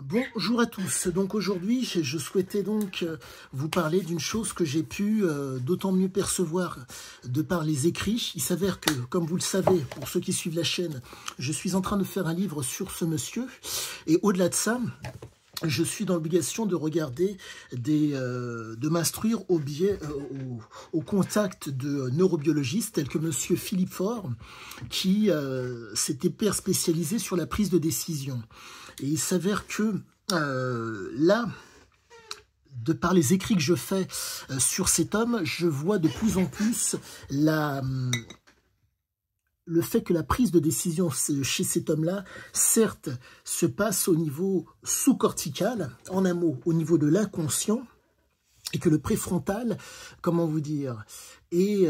Bonjour à tous. Donc aujourd'hui, je souhaitais donc vous parler d'une chose que j'ai pu d'autant mieux percevoir de par les écrits. Il s'avère que, comme vous le savez, pour ceux qui suivent la chaîne, je suis en train de faire un livre sur ce monsieur. Et au-delà de ça, je suis dans l'obligation de regarder de m'instruire au contact de neurobiologistes tels que monsieur Philippe Faure, qui s'est hyper spécialisé sur la prise de décision. Et il s'avère que là, de par les écrits que je fais sur cet homme, je vois de plus en plus le fait que la prise de décision chez cet homme-là, certes, se passe au niveau sous-cortical, en un mot, au niveau de l'inconscient, et que le préfrontal, comment vous dire, est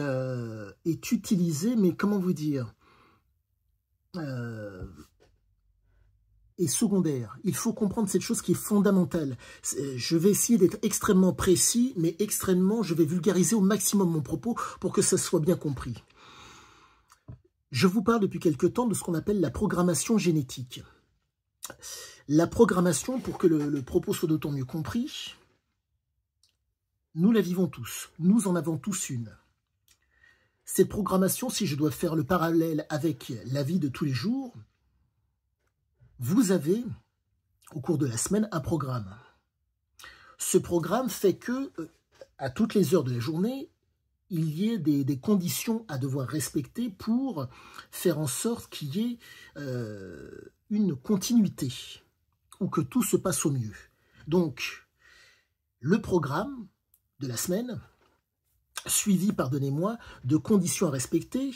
utilisé, mais comment vous dire, est secondaire. Il faut comprendre cette chose qui est fondamentale. Je vais essayer d'être extrêmement précis, mais je vais vulgariser au maximum mon propos pour que ça soit bien compris. Je vous parle depuis quelque temps de ce qu'on appelle la programmation génétique. La programmation, pour que le propos soit d'autant mieux compris, nous la vivons tous. Nous en avons tous une. Cette programmation, si je dois faire le parallèle avec la vie de tous les jours, vous avez, au cours de la semaine, un programme. Ce programme fait que, à toutes les heures de la journée, il y ait des conditions à devoir respecter pour faire en sorte qu'il y ait une continuité, ou que tout se passe au mieux. Donc, le programme de la semaine, suivi, pardonnez-moi, de conditions à respecter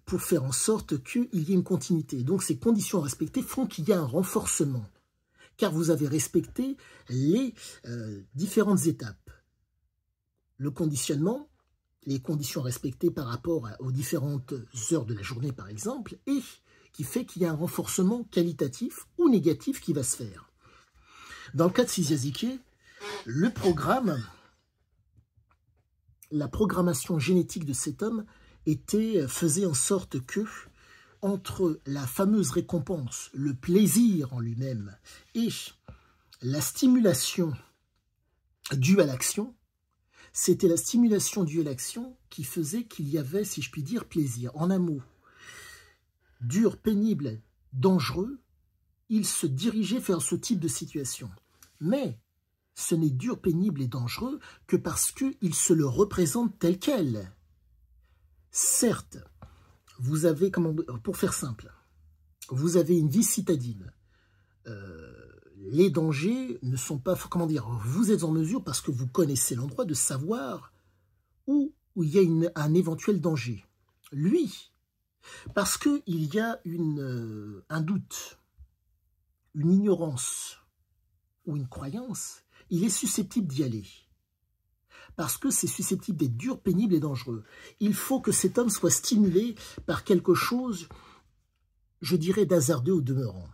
pour faire en sorte qu'il y ait une continuité. Donc ces conditions à respecter font qu'il y a un renforcement, car vous avez respecté les différentes étapes. Le conditionnement, les conditions respectées par rapport aux différentes heures de la journée, par exemple, et qui fait qu'il y a un renforcement qualitatif ou négatif qui va se faire. Dans le cas de Cysiaziké, le programme... La programmation génétique de cet homme faisait en sorte que, entre la fameuse récompense, le plaisir en lui-même, et la stimulation due à l'action, c'était la stimulation due à l'action qui faisait qu'il y avait, si je puis dire, plaisir. En un mot, dur, pénible, dangereux, il se dirigeait vers ce type de situation. Mais ce n'est dur, pénible et dangereux que parce qu'il se le représente tel quel. Certes, vous avez, pour faire simple, vous avez une vie citadine. Les dangers ne sont pas, vous êtes en mesure, parce que vous connaissez l'endroit, de savoir où il y a un éventuel danger. Lui, parce qu'il y a un doute, une ignorance ou une croyance, il est susceptible d'y aller. Parce que c'est susceptible d'être dur, pénible et dangereux. Il faut que cet homme soit stimulé par quelque chose, je dirais, d'hasardeux au demeurant.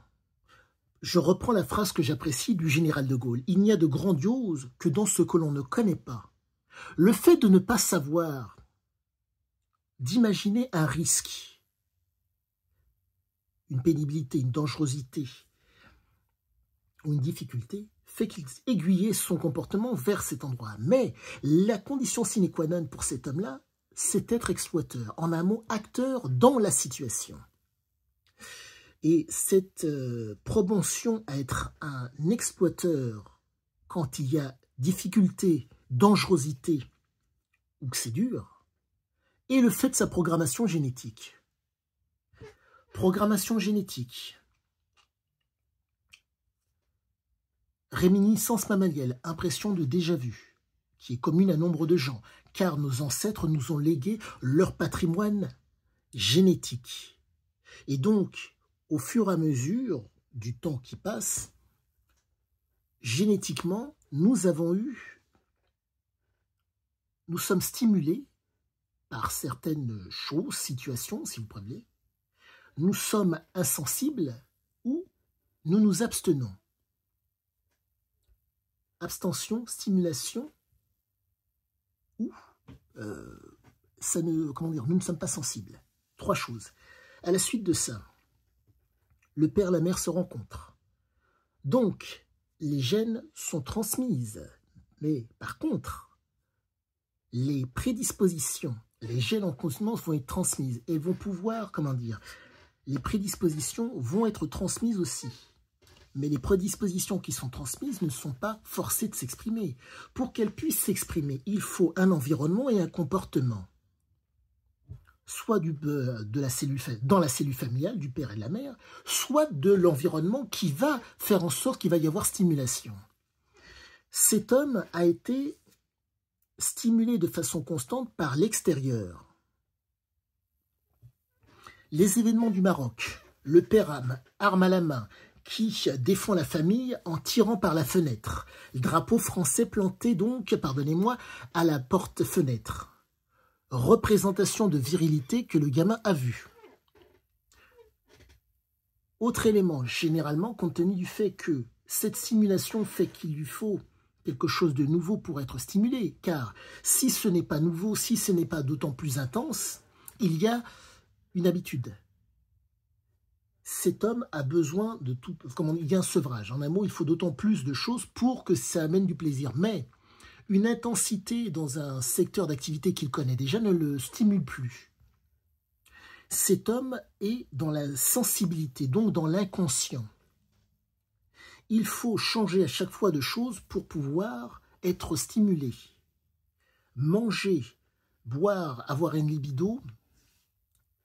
Je reprends la phrase que j'apprécie du général de Gaulle. Il n'y a de grandiose que dans ce que l'on ne connaît pas. Le fait de ne pas savoir, d'imaginer un risque, une pénibilité, une dangerosité ou une difficulté, fait qu'il aiguillait son comportement vers cet endroit. Mais la condition sine qua non pour cet homme-là, c'est être exploiteur, en un mot, acteur dans la situation. Et cette propension à être un exploiteur quand il y a difficulté, dangerosité, ou que c'est dur, est le fait de sa programmation génétique. Programmation génétique. Réminiscence mammalienne, impression de déjà-vu, qui est commune à nombre de gens, car nos ancêtres nous ont légué leur patrimoine génétique. Et donc, au fur et à mesure du temps qui passe, génétiquement, nous sommes stimulés par certaines choses, situations, si vous préférez. Nous sommes insensibles ou nous nous abstenons. Abstention, stimulation, ou nous ne sommes pas sensibles. Trois choses. À la suite de ça, le père et la mère se rencontrent. Donc, les gènes sont transmises. Mais par contre, les prédispositions, les gènes en conscience vont être transmises et vont pouvoir, comment dire, les prédispositions vont être transmises aussi. Mais les prédispositions qui sont transmises ne sont pas forcées de s'exprimer. Pour qu'elles puissent s'exprimer, il faut un environnement et un comportement. Soit dans la cellule familiale du père et de la mère, soit de l'environnement qui va faire en sorte qu'il va y avoir stimulation. Cet homme a été stimulé de façon constante par l'extérieur. Les événements du Maroc, le père arme à la main, qui défend la famille en tirant par la fenêtre. Le drapeau français planté donc, pardonnez-moi, à la porte-fenêtre. Représentation de virilité que le gamin a vue. Autre élément, généralement, compte tenu du fait que cette stimulation fait qu'il lui faut quelque chose de nouveau pour être stimulé, car si ce n'est pas nouveau, si ce n'est pas d'autant plus intense, il y a une habitude. Cet homme a besoin de tout, comme il y a un sevrage. En un mot, il faut d'autant plus de choses pour que ça amène du plaisir. Mais une intensité dans un secteur d'activité qu'il connaît déjà ne le stimule plus. Cet homme est dans la sensibilité, donc dans l'inconscient. Il faut changer à chaque fois de choses pour pouvoir être stimulé. Manger, boire, avoir une libido,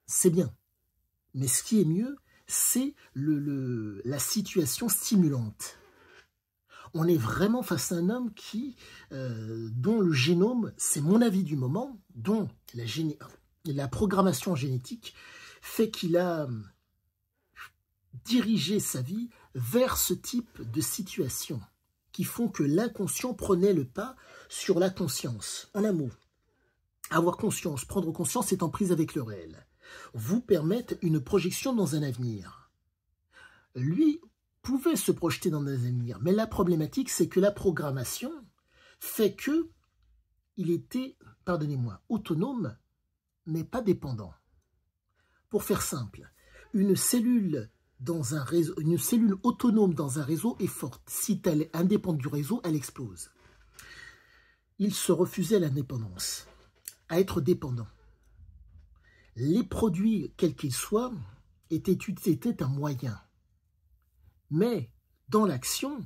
c'est bien. Mais ce qui est mieux, c'est la situation stimulante. On est vraiment face à un homme dont le génome, c'est mon avis du moment, dont la programmation génétique fait qu'il a dirigé sa vie vers ce type de situation qui font que l'inconscient prenait le pas sur la conscience. En un mot, avoir conscience, prendre conscience, c'est en prise avec le réel. Vous permettre une projection dans un avenir. Lui pouvait se projeter dans un avenir, mais la problématique, c'est que la programmation fait que il était, pardonnez-moi, autonome, mais pas dépendant. Pour faire simple, une cellule autonome dans un réseau est forte. Si elle est indépendante du réseau, elle explose. Il se refusait à l'indépendance, à être dépendant. Les produits, quels qu'ils soient, étaient un moyen. Mais dans l'action,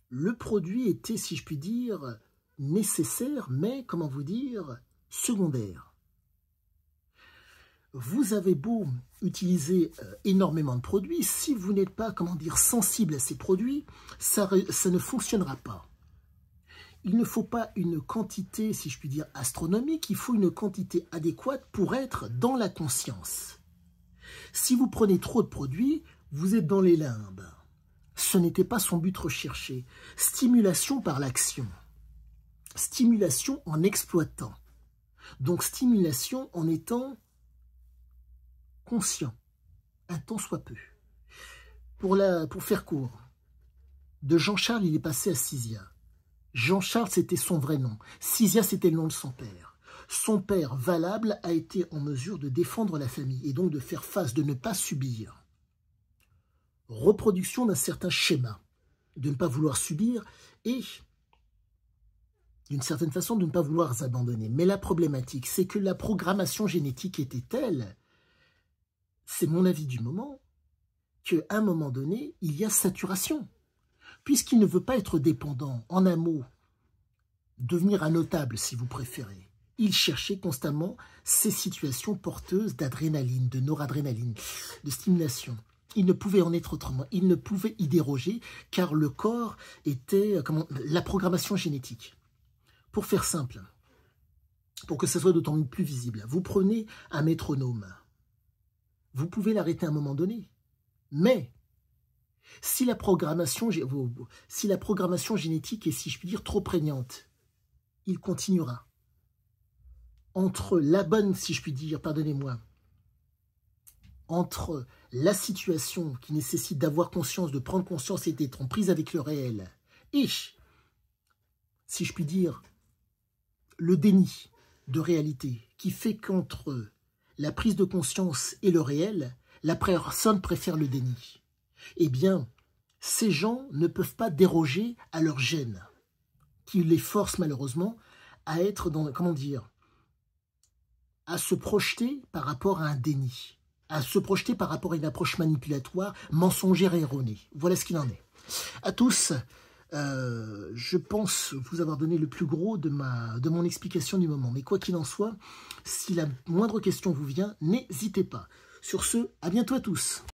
le produit était, si je puis dire, nécessaire, mais, comment vous dire, secondaire. Vous avez beau utiliser énormément de produits, si vous n'êtes pas, comment dire, sensible à ces produits, ça ne fonctionnera pas. Il ne faut pas une quantité, si je puis dire, astronomique, il faut une quantité adéquate pour être dans la conscience. Si vous prenez trop de produits, vous êtes dans les limbes. Ce n'était pas son but recherché. Stimulation par l'action. Stimulation en exploitant. Donc stimulation en étant conscient, un tant soit peu. Pour faire court, de Jean-Charles, il est passé à Cisia. Jean-Charles, c'était son vrai nom. Cisia, c'était le nom de son père. Son père, valable, a été en mesure de défendre la famille et donc de faire face, de ne pas subir. Reproduction d'un certain schéma, de ne pas vouloir subir et, d'une certaine façon, de ne pas vouloir abandonner. Mais la problématique, c'est que la programmation génétique était telle, c'est mon avis du moment, qu'à un moment donné, il y a saturation. Puisqu'il ne veut pas être dépendant, en un mot, devenir un notable si vous préférez. Il cherchait constamment ces situations porteuses d'adrénaline, de noradrénaline, de stimulation. Il ne pouvait en être autrement, il ne pouvait y déroger car le corps était la programmation génétique. Pour faire simple, pour que ça soit d'autant plus visible, vous prenez un métronome, vous pouvez l'arrêter à un moment donné, mais si la programmation génétique est, si je puis dire, trop prégnante, il continuera. Entre la bonne, si je puis dire, pardonnez-moi, entre la situation qui nécessite d'avoir conscience, de prendre conscience et d'être en prise avec le réel, et, si je puis dire, le déni de réalité qui fait qu'entre la prise de conscience et le réel, la personne préfère le déni. Eh bien, ces gens ne peuvent pas déroger à leur gène, qui les force malheureusement à être dans, comment dire, à se projeter par rapport à un déni, à se projeter par rapport à une approche manipulatoire, mensongère et erronée. Voilà ce qu'il en est. À tous, je pense vous avoir donné le plus gros de mon explication du moment. Mais quoi qu'il en soit, si la moindre question vous vient, n'hésitez pas. Sur ce, à bientôt à tous.